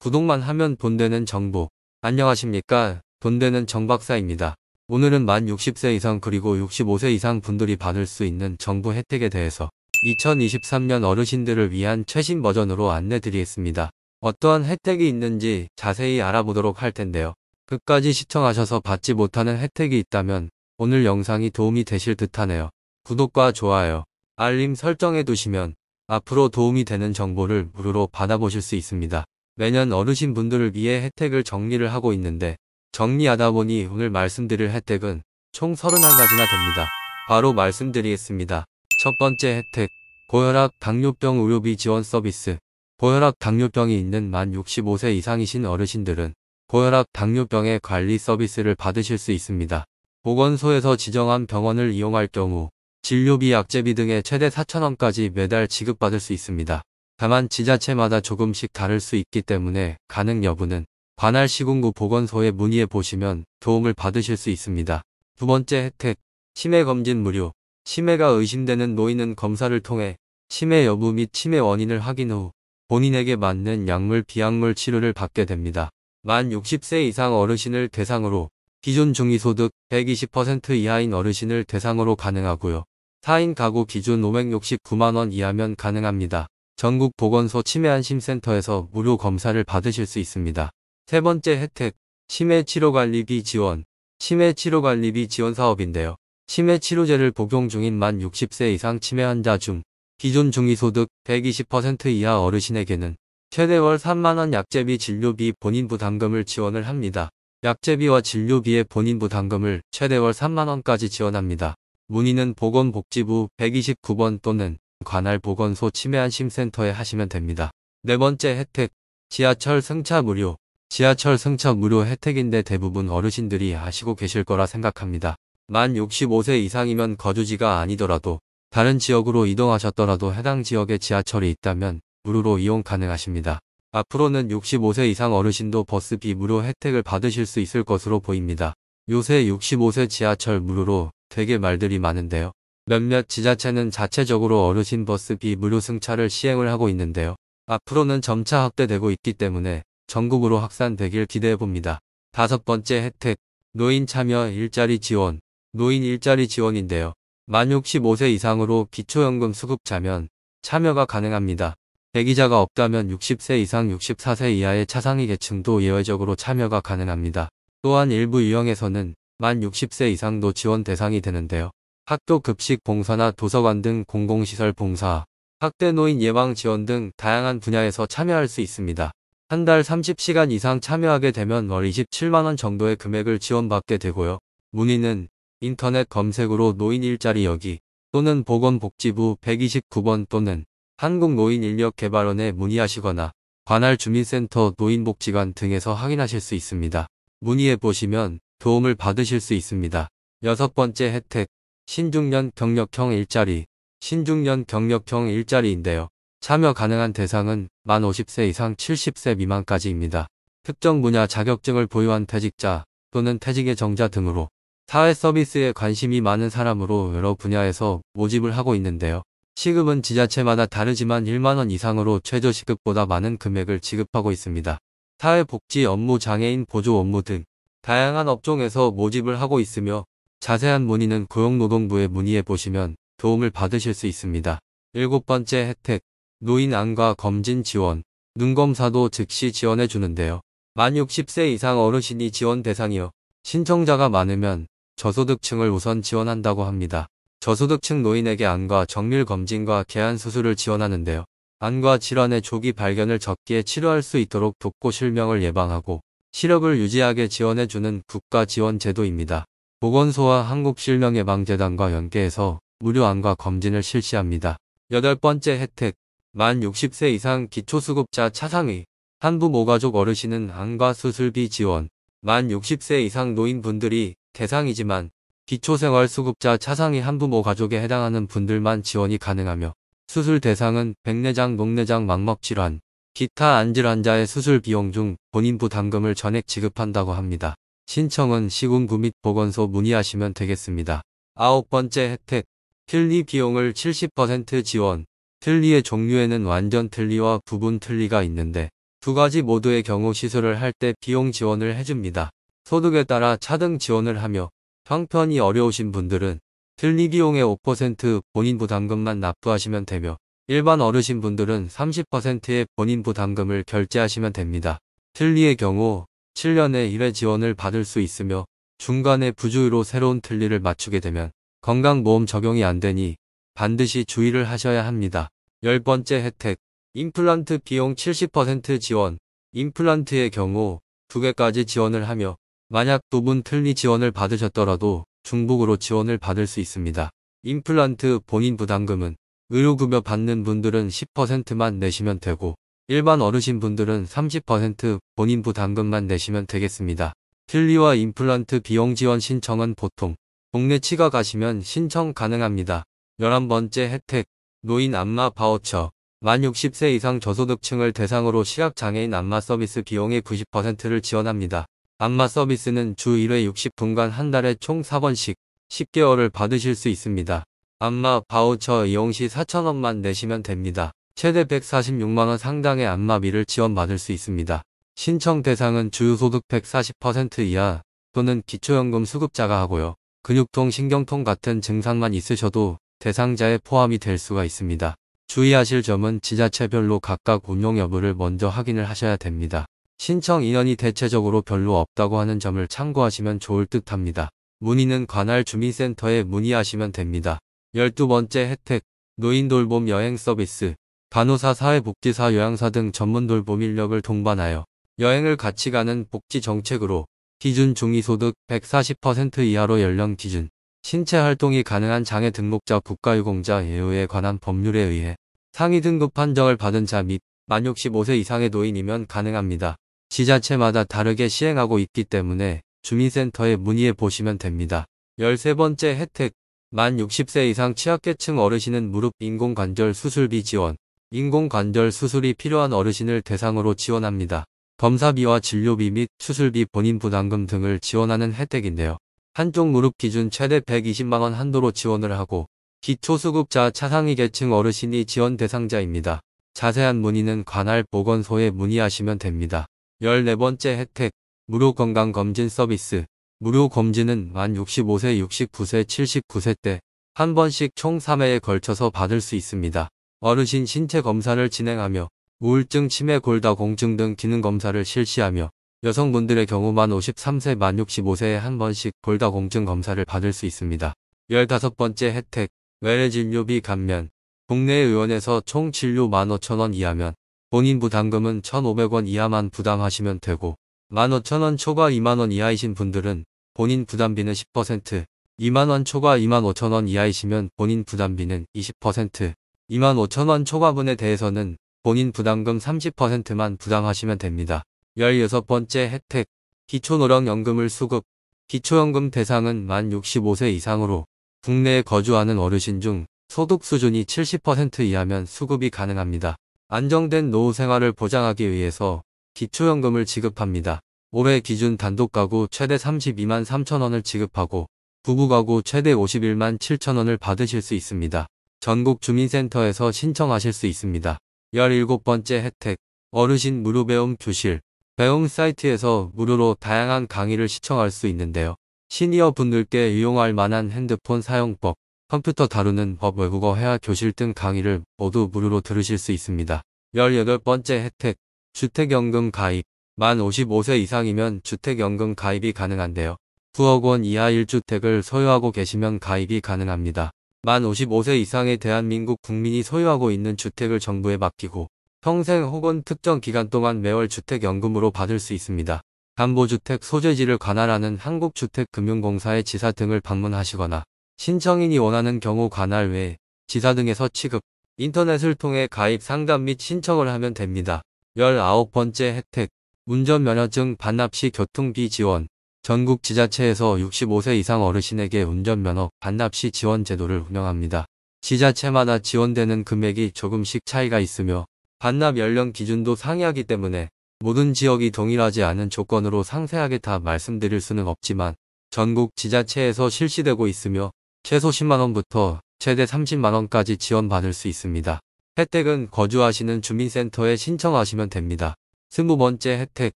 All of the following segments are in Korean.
구독만 하면 돈 되는 정보. 안녕하십니까? 돈 되는 정박사입니다. 오늘은 만 60세 이상 그리고 65세 이상 분들이 받을 수 있는 정부 혜택에 대해서 2023년 어르신들을 위한 최신 버전으로 안내 드리겠습니다. 어떠한 혜택이 있는지 자세히 알아보도록 할 텐데요. 끝까지 시청하셔서 받지 못하는 혜택이 있다면 오늘 영상이 도움이 되실 듯하네요. 구독과 좋아요, 알림 설정해 두시면 앞으로 도움이 되는 정보를 무료로 받아보실 수 있습니다. 매년 어르신분들을 위해 혜택을 정리를 하고 있는데 정리하다 보니 오늘 말씀드릴 혜택은 총 31가지나 됩니다. 바로 말씀드리겠습니다. 첫 번째 혜택, 고혈압, 당뇨병 의료비 지원 서비스. 고혈압, 당뇨병이 있는 만 65세 이상이신 어르신들은 고혈압, 당뇨병의 관리 서비스를 받으실 수 있습니다. 보건소에서 지정한 병원을 이용할 경우 진료비, 약제비 등의 최대 4,000원까지 매달 지급받을 수 있습니다. 다만 지자체마다 조금씩 다를 수 있기 때문에 가능 여부는 관할 시군구 보건소에 문의해 보시면 도움을 받으실 수 있습니다. 두 번째 혜택, 치매 검진 무료. 치매가 의심되는 노인은 검사를 통해 치매 여부 및 치매 원인을 확인 후 본인에게 맞는 약물, 비약물 치료를 받게 됩니다. 만 60세 이상 어르신을 대상으로 기존 중위소득 120% 이하인 어르신을 대상으로 가능하고요. 4인 가구 기준 569만원 이하면 가능합니다. 전국 보건소 치매안심센터에서 무료 검사를 받으실 수 있습니다. 세 번째 혜택, 치매치료관리비 지원. 치매치료관리비 지원 사업인데요. 치매치료제를 복용 중인 만 60세 이상 치매 환자 중 기존 중위소득 120% 이하 어르신에게는 최대 월 3만원 약제비, 진료비, 본인 부담금을 지원을 합니다. 약제비와 진료비의 본인 부담금을 최대 월 3만원까지 지원합니다. 문의는 보건복지부 129번 또는 관할 보건소 치매안심센터에 하시면 됩니다. 네 번째 혜택, 지하철 승차 무료. 지하철 승차 무료 혜택인데 대부분 어르신들이 아시고 계실 거라 생각합니다. 만 65세 이상이면 거주지가 아니더라도 다른 지역으로 이동하셨더라도 해당 지역에 지하철이 있다면 무료로 이용 가능하십니다. 앞으로는 65세 이상 어르신도 버스비 무료 혜택을 받으실 수 있을 것으로 보입니다. 요새 65세 지하철 무료로 되게 말들이 많은데요. 몇몇 지자체는 자체적으로 어르신 버스비 무료 승차를 시행을 하고 있는데요. 앞으로는 점차 확대되고 있기 때문에 전국으로 확산되길 기대해봅니다. 다섯 번째 혜택, 노인 참여 일자리 지원. 노인 일자리 지원인데요. 만 65세 이상으로 기초연금 수급자면 참여가 가능합니다. 대기자가 없다면 60세 이상 64세 이하의 차상위 계층도 예외적으로 참여가 가능합니다. 또한 일부 유형에서는 만 60세 이상도 지원 대상이 되는데요. 학교 급식 봉사나 도서관 등 공공시설 봉사, 학대 노인 예방 지원 등 다양한 분야에서 참여할 수 있습니다. 한 달 30시간 이상 참여하게 되면 월 27만원 정도의 금액을 지원받게 되고요. 문의는 인터넷 검색으로 노인 일자리 여기 또는 보건복지부 129번 또는 한국노인인력개발원에 문의하시거나 관할 주민센터, 노인복지관 등에서 확인하실 수 있습니다. 문의해 보시면 도움을 받으실 수 있습니다. 여섯 번째 혜택, 신중년 경력형 일자리. 신중년 경력형 일자리인데요. 참여 가능한 대상은 만 50세 이상 70세 미만까지입니다. 특정 분야 자격증을 보유한 퇴직자 또는 퇴직 예정자 등으로 사회 서비스에 관심이 많은 사람으로 여러 분야에서 모집을 하고 있는데요. 시급은 지자체마다 다르지만 1만원 이상으로 최저시급보다 많은 금액을 지급하고 있습니다. 사회복지 업무, 장애인 보조 업무 등 다양한 업종에서 모집을 하고 있으며 자세한 문의는 고용노동부에 문의해 보시면 도움을 받으실 수 있습니다. 일곱 번째 혜택, 노인 안과 검진 지원. 눈검사도 즉시 지원해 주는데요. 만 60세 이상 어르신이 지원 대상이요. 신청자가 많으면 저소득층을 우선 지원한다고 합니다. 저소득층 노인에게 안과 정밀 검진과 개안 수술을 지원하는데요. 안과 질환의 조기 발견을 적기에 치료할 수 있도록 돕고 실명을 예방하고 시력을 유지하게 지원해주는 국가 지원 제도입니다. 보건소와 한국실명예방재단과 연계해서 무료 안과 검진을 실시합니다. 여덟 번째 혜택, 만 60세 이상 기초수급자 차상위. 한부 모가족 어르신은 안과 수술비 지원. 만 60세 이상 노인분들이 대상이지만 기초생활수급자 차상위 한부모 가족에 해당하는 분들만 지원이 가능하며 수술 대상은 백내장, 녹내장, 망막질환, 기타 안질 환자의 수술 비용 중 본인 부담금을 전액 지급한다고 합니다. 신청은 시군구 및 보건소 문의하시면 되겠습니다. 아홉 번째 혜택, 틀니 비용을 70% 지원. 틀니의 종류에는 완전 틀니와 부분 틀니가 있는데 두 가지 모두의 경우 시술을 할 때 비용 지원을 해줍니다. 소득에 따라 차등 지원을 하며 형편이 어려우신 분들은 틀니 비용의 5% 본인 부담금만 납부하시면 되며 일반 어르신 분들은 30%의 본인 부담금을 결제하시면 됩니다. 틀니의 경우 7년에 1회 지원을 받을 수 있으며 중간에 부주의로 새로운 틀니를 맞추게 되면 건강보험 적용이 안 되니 반드시 주의를 하셔야 합니다. 10번째 혜택, 임플란트 비용 70% 지원. 임플란트의 경우 2개까지 지원을 하며 만약 2분 틀니 지원을 받으셨더라도 중복으로 지원을 받을 수 있습니다. 임플란트 본인 부담금은 의료급여 받는 분들은 10%만 내시면 되고 일반 어르신 분들은 30% 본인 부담금만 내시면 되겠습니다. 틀니와 임플란트 비용 지원 신청은 보통 동네 치과 가시면 신청 가능합니다. 11번째 혜택, 노인 안마 바우처. 만 60세 이상 저소득층을 대상으로 시각장애인 안마 서비스 비용의 90%를 지원합니다. 안마 서비스는 주 1회 60분간 한 달에 총 4번씩 10개월을 받으실 수 있습니다. 안마 바우처 이용 시 4,000원만 내시면 됩니다. 최대 146만원 상당의 안마비를 지원받을 수 있습니다. 신청 대상은 주유소득 140% 이하 또는 기초연금 수급자가 하고요. 근육통, 신경통 같은 증상만 있으셔도 대상자에 포함이 될 수가 있습니다. 주의하실 점은 지자체별로 각각 운용 여부를 먼저 확인을 하셔야 됩니다. 신청 인원이 대체적으로 별로 없다고 하는 점을 참고하시면 좋을 듯 합니다. 문의는 관할 주민센터에 문의하시면 됩니다. 12번째 혜택, 노인 돌봄 여행 서비스. 간호사, 사회복지사, 요양사 등 전문 돌봄 인력을 동반하여 여행을 같이 가는 복지 정책으로 기준 중위소득 140% 이하로 연령 기준, 신체 활동이 가능한 장애 등록자, 국가유공자 예우에 관한 법률에 의해 상위 등급 판정을 받은 자 및 만 65세 이상의 노인이면 가능합니다. 지자체마다 다르게 시행하고 있기 때문에 주민센터에 문의해 보시면 됩니다. 13번째 혜택, 만 60세 이상 취약계층 어르신은 무릎 인공관절 수술비 지원. 인공관절 수술이 필요한 어르신을 대상으로 지원합니다. 검사비와 진료비 및 수술비, 본인 부담금 등을 지원하는 혜택인데요. 한쪽 무릎 기준 최대 120만원 한도로 지원을 하고 기초수급자, 차상위 계층 어르신이 지원 대상자입니다. 자세한 문의는 관할 보건소에 문의하시면 됩니다. 14번째 혜택, 무료 건강검진 서비스. 무료 검진은 만 65세, 69세, 79세 때 한 번씩 총 3회에 걸쳐서 받을 수 있습니다. 어르신 신체 검사를 진행하며 우울증, 치매, 골다공증 등 기능검사를 실시하며 여성분들의 경우 만 53세, 만 65세에 한 번씩 골다공증 검사를 받을 수 있습니다. 15번째 혜택, 외래진료비 감면. 국내 의원에서 총 진료 15,000원 이하면 본인 부담금은 1,500원 이하만 부담하시면 되고 15,000원 초과 2만원 이하이신 분들은 본인 부담비는 10%, 2만원 초과 25,000원 이하이시면 본인 부담비는 20%, 25,000원 초과분에 대해서는 본인 부담금 30%만 부담하시면 됩니다. 16번째 혜택, 기초노령연금을 수급. 기초연금 대상은 만 65세 이상으로 국내에 거주하는 어르신 중 소득 수준이 70% 이하면 수급이 가능합니다. 안정된 노후 생활을 보장하기 위해서 기초연금을 지급합니다. 올해 기준 단독가구 최대 32만 3천원을 지급하고 부부가구 최대 51만 7천원을 받으실 수 있습니다. 전국 주민센터에서 신청하실 수 있습니다. 17번째 혜택, 어르신 무료 배움 교실. 배움 사이트에서 무료로 다양한 강의를 시청할 수 있는데요. 시니어 분들께 이용할 만한 핸드폰 사용법, 컴퓨터 다루는 법, 외국어, 회화 교실 등 강의를 모두 무료로 들으실 수 있습니다. 18번째 혜택, 주택연금 가입. 만 55세 이상이면 주택연금 가입이 가능한데요. 9억 원 이하 1주택을 소유하고 계시면 가입이 가능합니다. 만 55세 이상의 대한민국 국민이 소유하고 있는 주택을 정부에 맡기고 평생 혹은 특정 기간 동안 매월 주택연금으로 받을 수 있습니다. 담보주택 소재지를 관할하는 한국주택금융공사의 지사 등을 방문하시거나 신청인이 원하는 경우 관할 외 지사 등에서 취급, 인터넷을 통해 가입 상담 및 신청을 하면 됩니다. 19번째 혜택, 운전면허증 반납 시 교통비 지원. 전국 지자체에서 65세 이상 어르신에게 운전면허 반납 시 지원 제도를 운영합니다. 지자체마다 지원되는 금액이 조금씩 차이가 있으며 반납 연령 기준도 상이하기 때문에 모든 지역이 동일하지 않은 조건으로 상세하게 다 말씀드릴 수는 없지만 전국 지자체에서 실시되고 있으며 최소 10만원부터 최대 30만원까지 지원받을 수 있습니다. 혜택은 거주하시는 주민센터에 신청하시면 됩니다. 20번째 혜택,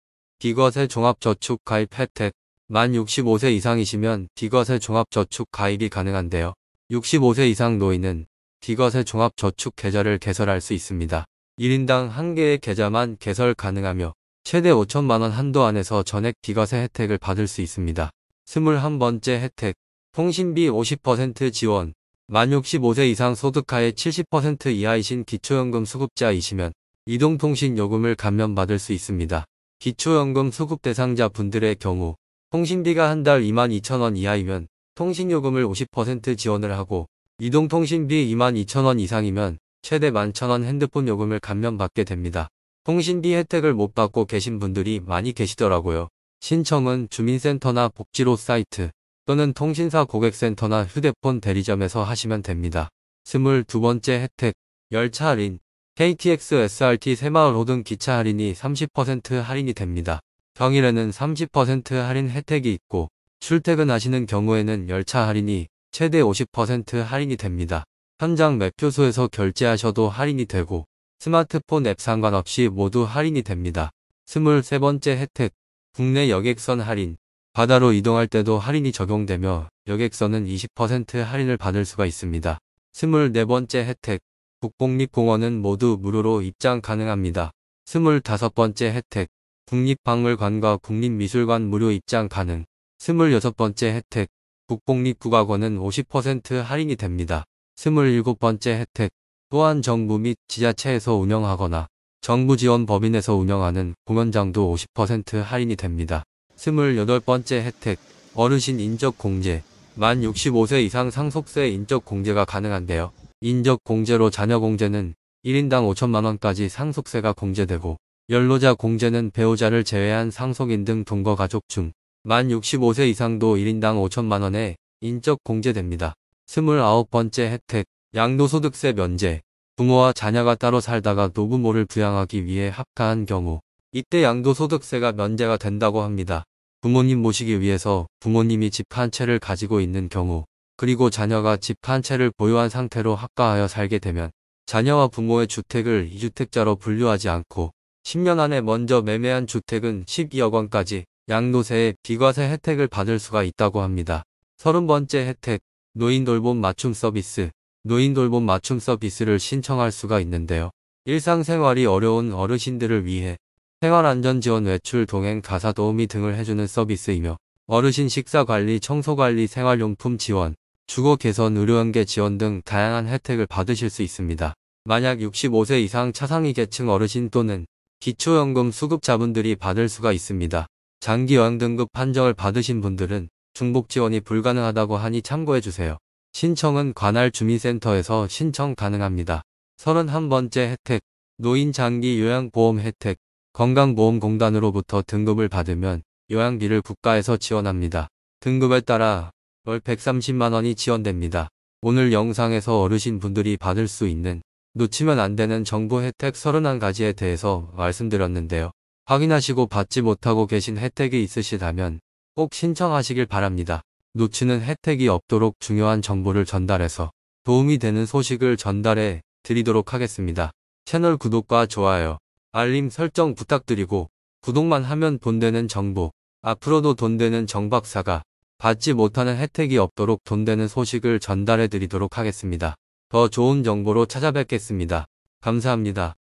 비과세 종합저축 가입 혜택. 만 65세 이상이시면 비과세 종합저축 가입이 가능한데요. 65세 이상 노인은 비과세 종합저축 계좌를 개설할 수 있습니다. 1인당 1개의 계좌만 개설 가능하며 최대 5천만원 한도 안에서 전액 비과세 혜택을 받을 수 있습니다. 21번째 혜택, 통신비 50% 지원. 만 65세 이상 소득하에 70% 이하이신 기초연금 수급자이시면 이동통신요금을 감면받을 수 있습니다. 기초연금 수급 대상자 분들의 경우 통신비가 한 달 22,000원 이하이면 통신요금을 50% 지원을 하고 이동통신비 22,000원 이상이면 최대 11,000원 핸드폰 요금을 감면받게 됩니다. 통신비 혜택을 못 받고 계신 분들이 많이 계시더라고요. 신청은 주민센터나 복지로 사이트 또는 통신사 고객센터나 휴대폰 대리점에서 하시면 됩니다. 22번째 혜택, 열차 할인. KTX, SRT, 새마을 호등 기차 할인이 30% 할인이 됩니다. 평일에는 30% 할인 혜택이 있고 출퇴근하시는 경우에는 열차 할인이 최대 50% 할인이 됩니다. 현장 매표소에서 결제하셔도 할인이 되고 스마트폰 앱 상관없이 모두 할인이 됩니다. 23번째 혜택, 국내 여객선 할인. 바다로 이동할 때도 할인이 적용되며 여객선은 20% 할인을 받을 수가 있습니다. 24번째 혜택, 국공립공원은 모두 무료로 입장 가능합니다. 25번째 혜택, 국립박물관과 국립미술관 무료 입장 가능. 26번째 혜택, 국공립국악원은 50% 할인이 됩니다. 27번째 혜택, 또한 정부 및 지자체에서 운영하거나 정부 지원 법인에서 운영하는 공연장도 50% 할인이 됩니다. 28번째 혜택, 어르신 인적공제. 만 65세 이상 상속세 인적공제가 가능한데요. 인적공제로 자녀공제는 1인당 5천만원까지 상속세가 공제되고 연로자 공제는 배우자를 제외한 상속인 등 동거가족 중 만 65세 이상도 1인당 5천만원에 인적 공제됩니다. 29번째 혜택, 양도소득세 면제. 부모와 자녀가 따로 살다가 노부모를 부양하기 위해 합가한 경우 이때 양도소득세가 면제가 된다고 합니다. 부모님 모시기 위해서 부모님이 집 한 채를 가지고 있는 경우 그리고 자녀가 집 한 채를 보유한 상태로 합가하여 살게 되면 자녀와 부모의 주택을 2주택자로 분류하지 않고 10년 안에 먼저 매매한 주택은 12억 원까지 양도세의 비과세 혜택을 받을 수가 있다고 합니다. 30번째 혜택, 노인돌봄 맞춤 서비스. 노인돌봄 맞춤 서비스를 신청할 수가 있는데요. 일상생활이 어려운 어르신들을 위해 생활안전지원 외출 동행 가사 도우미 등을 해주는 서비스이며 어르신 식사관리, 청소관리, 생활용품 지원, 주거 개선, 의료연계 지원 등 다양한 혜택을 받으실 수 있습니다. 만약 65세 이상 차상위 계층 어르신 또는 기초연금 수급자분들이 받을 수가 있습니다. 장기 요양 등급 판정을 받으신 분들은 중복 지원이 불가능하다고 하니 참고해주세요. 신청은 관할 주민센터에서 신청 가능합니다. 31번째 혜택, 노인 장기 요양보험 혜택. 건강보험공단으로부터 등급을 받으면 요양비를 국가에서 지원합니다. 등급에 따라 월 130만원이 지원됩니다. 오늘 영상에서 어르신 분들이 받을 수 있는 놓치면 안 되는 정부 혜택 31가지에 대해서 말씀드렸는데요. 확인하시고 받지 못하고 계신 혜택이 있으시다면 꼭 신청하시길 바랍니다. 놓치는 혜택이 없도록 중요한 정보를 전달해서 도움이 되는 소식을 전달해 드리도록 하겠습니다. 채널 구독과 좋아요, 알림 설정 부탁드리고 구독만 하면 돈 되는 정보, 앞으로도 돈 되는 정박사가 받지 못하는 혜택이 없도록 돈 되는 소식을 전달해 드리도록 하겠습니다. 더 좋은 정보로 찾아뵙겠습니다. 감사합니다.